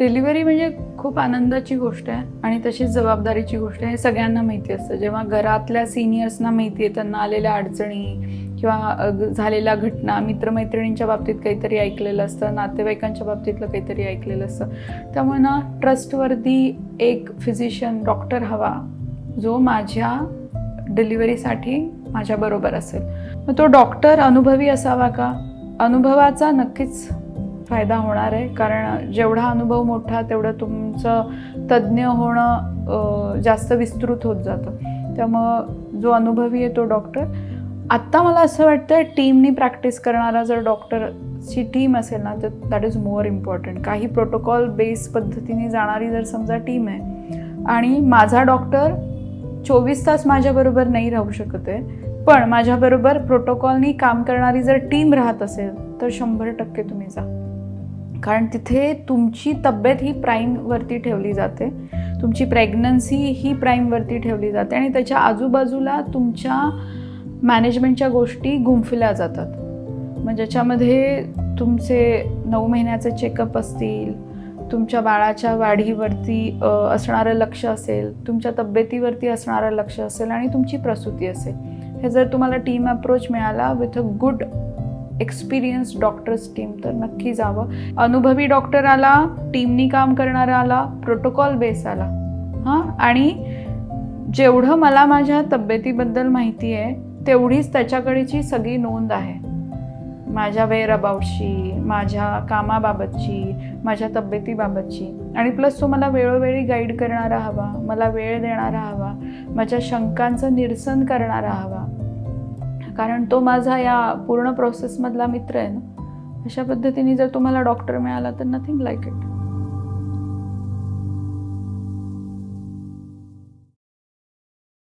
Delivery म्हणजे खूप आनंदाची गोष्ट आहे आणि तशीच जबाबदारीची गोष्ट आहे. हे सगळ्यांना माहिती असतं. जेव्हा घरातल्या सिनियर्सना माहिती आहे, त्यांना आलेल्या अडचणी किंवा झालेल्या घटना, मित्रमैत्रिणींच्या बाबतीत काहीतरी ऐकलेलं असतं, नातेवाईकांच्या बाबतीतलं काहीतरी ऐकलेलं असतं. त्यामुळे ना ट्रस्टवर्दी एक फिजिशियन, डॉक्टर हवा, जो माझ्या डिलिव्हरीसाठी माझ्याबरोबर असेल. मग तो डॉक्टर अनुभवी असावा का? अनुभवाचा नक्कीच फायदा होणार आहे, कारण जेवढा अनुभव मोठा तेवढं तुमचं तज्ज्ञ होणं जास्त विस्तृत होत जातं. त्यामुळं जो अनुभवी आहे तो डॉक्टर. आत्ता मला असं वाटतं टीमनी प्रॅक्टिस करणारा जर डॉक्टरची टीम असेल ना, तर दॅट इज मोर इम्पॉर्टंट. काही प्रोटोकॉल बेस पद्धतीने जाणारी जर समजा टीम आहे आणि माझा डॉक्टर 24 तास माझ्याबरोबर नाही राहू शकत आहे, पण माझ्याबरोबर प्रोटोकॉलनी काम करणारी जर टीम राहत असेल तर 100% तुम्ही जा. कारण तिथे तुमची तब्येत ही प्राईमवरती ठेवली जाते, तुमची प्रेग्नन्सी ही प्राईमवरती ठेवली जाते आणि त्याच्या आजूबाजूला तुमच्या मॅनेजमेंटच्या गोष्टी गुंफल्या जातात. मग ज्याच्यामध्ये तुमचे 9 महिन्याचे चेकअप असतील, तुमच्या बाळाच्या वाढीवरती असणारं लक्ष असेल, तुमच्या तब्येतीवरती असणारं लक्ष असेल आणि तुमची प्रसूती असेल. हे जर तुम्हाला टीम अप्रोच मिळाला with a good experience doctors team तर नक्की जावं. अनुभवी डॉक्टर आला, टीमनी काम करणारा आला, प्रोटोकॉल बेस आला, हां, आणि जेवढं मला माझ्या तब्येतीबद्दल माहिती आहे तेवढीच त्याच्याकडेची सगळी नोंद आहे. माझ्या वेअर अबाउटची, माझ्या कामाबाबतची, माझ्या तब्येतीबाबतची, आणि प्लस तो मला वेळोवेळी गाईड करणारा हवा, मला वेळ देणारा हवा, माझ्या शंकांचं निरसन करणारा हवा, कारण तो माझा या पूर्ण प्रोसेसमधला मित्र आहे ना. अशा पद्धतीने जर तुम्हाला डॉक्टर मिळाला तर नथिंग लाईक इट.